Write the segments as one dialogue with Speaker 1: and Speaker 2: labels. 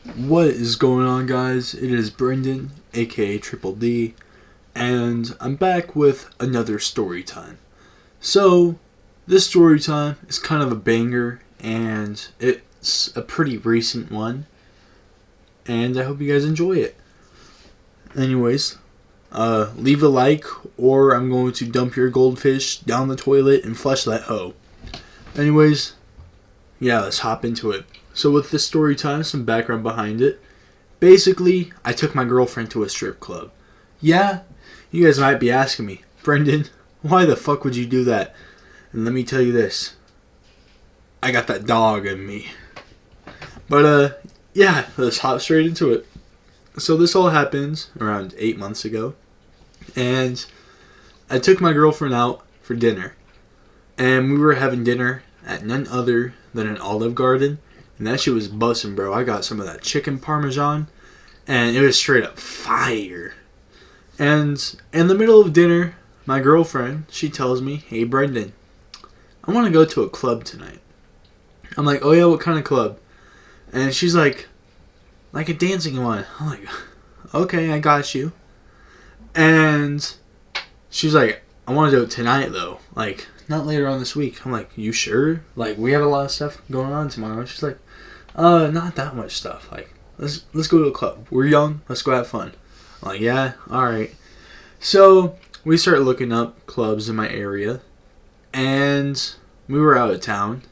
Speaker 1: What is going on, guys? It is Brendan, aka Triple D, and I'm back with another story time. So, this story time is kind of a banger, and it's a pretty recent one, and I hope you guys enjoy it. Anyways, leave a like, or I'm going to dump your goldfish down the toilet and flush that hoe. Anyways, yeah, let's hop into it. So with this story time, some background behind it. Basically, I took my girlfriend to a strip club. Yeah, you guys might be asking me, Brendan, why the fuck would you do that? And let me tell you this. I got that dog in me. But, yeah, let's hop straight into it. So this all happened around 8 months ago. And I took my girlfriend out for dinner. And we were having dinner at none other than an Olive Garden. And that shit was bussin', bro. I got some of that chicken parmesan, and it was straight up fire. And in the middle of dinner, my girlfriend, she tells me, "Hey, Brendan, I want to go to a club tonight." I'm like, "Oh yeah, what kind of club?" And she's like a dancing one. I'm like, "Okay, I got you." And she's like, "I want to do it tonight, though. Like, not later on this week." I'm like, "You sure? Like, we have a lot of stuff going on tomorrow." She's like, not that much stuff. Like, let's go to a club. We're young. Let's go have fun." I'm like, "Yeah, all right." So we start looking up clubs in my area, and we were out of town,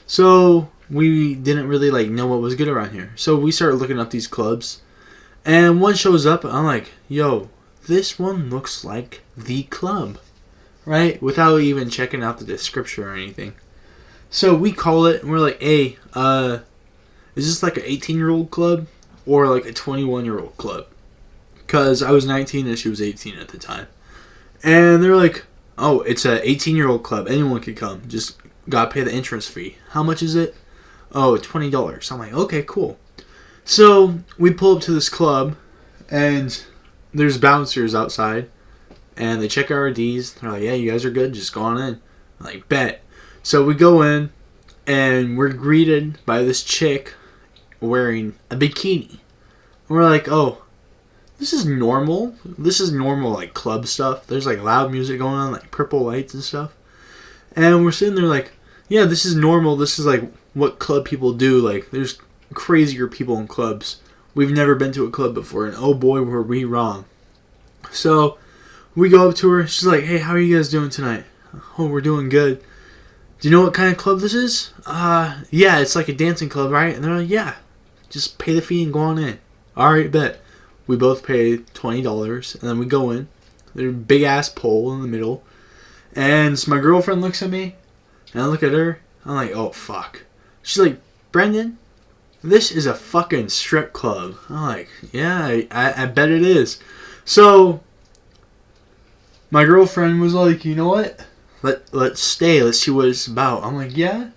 Speaker 1: so we didn't really know what was good around here. So we started looking up these clubs, and one shows up. And I'm like, "Yo, this one looks like the club." Right? Without even checking out the description or anything. So we call it, and we're like, "Hey, is this like an 18-year-old club or like a 21-year-old club?" Because I was 19 and she was 18 at the time. And they're like, "Oh, it's a 18-year-old club. Anyone can come. Just gotta pay the entrance fee." "How much is it?" "Oh, $20. I'm like, "Okay, cool." So we pull up to this club, and there's bouncers outside. And they check our IDs. They're like, "Yeah, you guys are good. Just go on in." I'm like, "Bet." So we go in, and we're greeted by this chick wearing a bikini. And we're like, "Oh, this is normal. This is normal, like, club stuff. There's, like, loud music going on, like, purple lights and stuff." And we're sitting there like, "Yeah, this is normal. This is, like, what club people do. Like, there's crazier people in clubs. We've never been to a club before, and oh boy, were we wrong." So we go up to her. She's like, "Hey, how are you guys doing tonight?" "Oh, we're doing good." "Do you know what kind of club this is?" Yeah, it's like a dancing club, right?" And they're like, "Yeah, just pay the fee and go on in." "Alright, bet." We both pay $20, and then we go in. There's a big-ass pole in the middle. And so my girlfriend looks at me, and I look at her. I'm like, "Oh, fuck." She's like, "Brendan, this is a fucking strip club." I'm like, "Yeah, I bet it is." So my girlfriend was like, "You know what? Let's stay. Let's see what it's about." I'm like, "Yeah."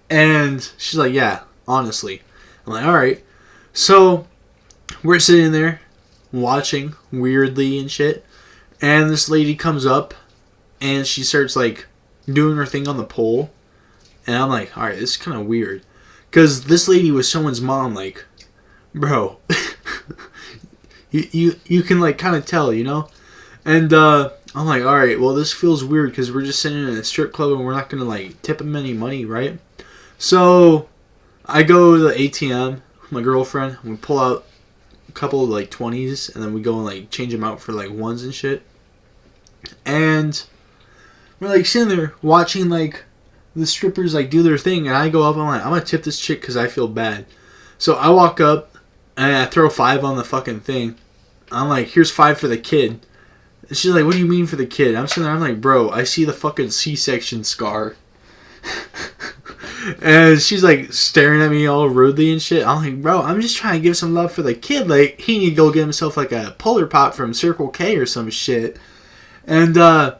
Speaker 1: And she's like, "Yeah, honestly." I'm like, "Alright." So we're sitting there watching weirdly and shit. And this lady comes up, and she starts doing her thing on the pole. And I'm like, "Alright, this is kind of weird." Because this lady was someone's mom. Like, bro, you can kind of tell, you know? And I'm like, "Alright, well, this feels weird because we're just sitting in a strip club and we're not going to tip them any money, right?" So I go to the ATM with my girlfriend, and we pull out a couple of 20s, and then we go and change them out for ones and shit. And we're sitting there watching the strippers do their thing, and I go up, I'm like, "I'm going to tip this chick because I feel bad." So I walk up, and I throw 5 on the fucking thing. I'm like, "Here's 5 for the kid." And she's like, "What do you mean for the kid?" I'm sitting there, I'm like, "Bro, I see the fucking C-section scar." And she's staring at me all rudely and shit. I'm like, "Bro, I'm just trying to give some love for the kid. He need to go get himself a Polar Pop from Circle K or some shit." And a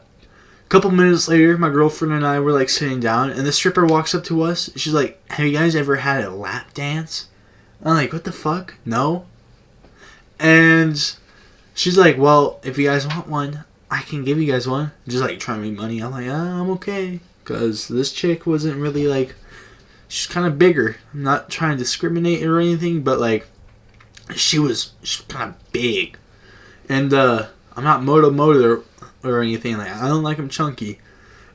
Speaker 1: couple minutes later, my girlfriend and I were sitting down, and the stripper walks up to us. She's like, "Have you guys ever had a lap dance?" I'm like, "What the fuck? No." And she's like, "Well, if you guys want one, I can give you guys one." Just trying to make money. I'm like, "I'm okay." Because this chick wasn't really she's kind of bigger. I'm not trying to discriminate or anything, but like she was kind of big. And I'm not moto or anything like that. I don't like them chunky.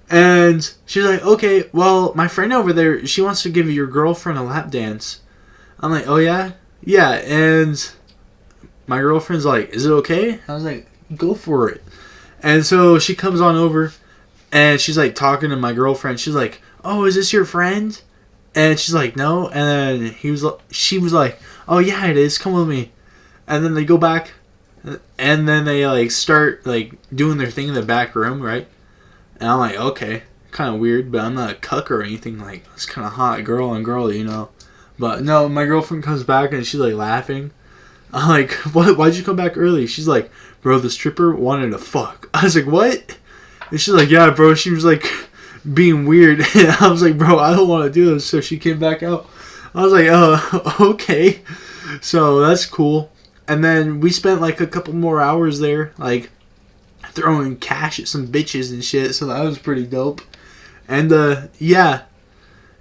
Speaker 1: And she's like, okay, well, my friend over there, she wants to give your girlfriend a lap dance. I'm like, oh yeah? Yeah, and my girlfriend's like, is it okay? I was like, go for it. And so she comes on over, and she's like talking to my girlfriend. She's like, oh, is this your friend? And she's like, no. And then she was like, oh yeah, it is. Come with me. And then they go back, and then they like start like doing their thing in the back room, right? And I'm like, okay, kind of weird, but I'm not a cuck or anything. Like, it's kind of hot, girl on girl, you know. But no, my girlfriend comes back and she's like laughing. I'm like, what? Why'd you come back early? She's like, bro, the stripper wanted to fuck. I was like, what? And she's like, yeah, bro. She was like being weird. And I was like, bro, I don't want to do this. So she came back out. I was like, oh, okay. So that's cool. And then we spent like a couple more hours there, like throwing cash at some bitches and shit. So that was pretty dope. And yeah,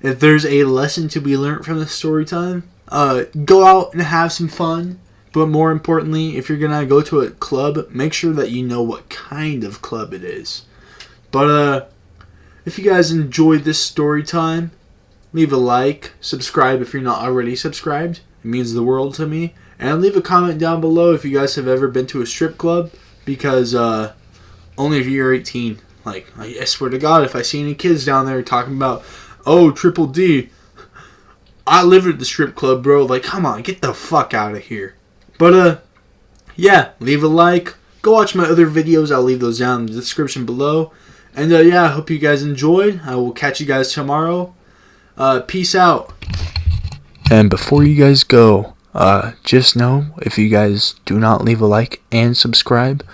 Speaker 1: if there's a lesson to be learned from this story time, go out and have some fun. But more importantly, if you're going to go to a club, make sure that you know what kind of club it is. But if you guys enjoyed this story time, leave a like, subscribe if you're not already subscribed. It means the world to me. And leave a comment down below if you guys have ever been to a strip club. Because only if you're 18. Like, I swear to God, if I see any kids down there talking about, oh, Triple D, I live at the strip club, bro. Like, come on, get the fuck out of here. But, yeah, leave a like. Go watch my other videos. I'll leave those down in the description below. And, yeah, I hope you guys enjoyed. I will catch you guys tomorrow. Peace out. And before you guys go, just know, if you guys do not leave a like and subscribe,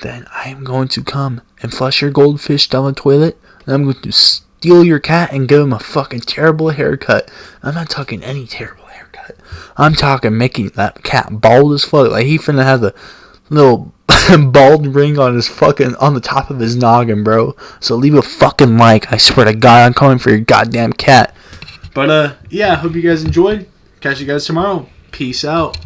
Speaker 1: then I am going to come and flush your goldfish down the toilet. And I'm going to steal your cat and give him a fucking terrible haircut. I'm not talking any terrible haircut. I'm talking making that cat bald as fuck. Like, he finna have the little bald ring on his fucking, on the top of his noggin, bro. So leave a fucking like. I swear to God, I'm coming for your goddamn cat. But, yeah, hope you guys enjoyed. Catch you guys tomorrow. Peace out.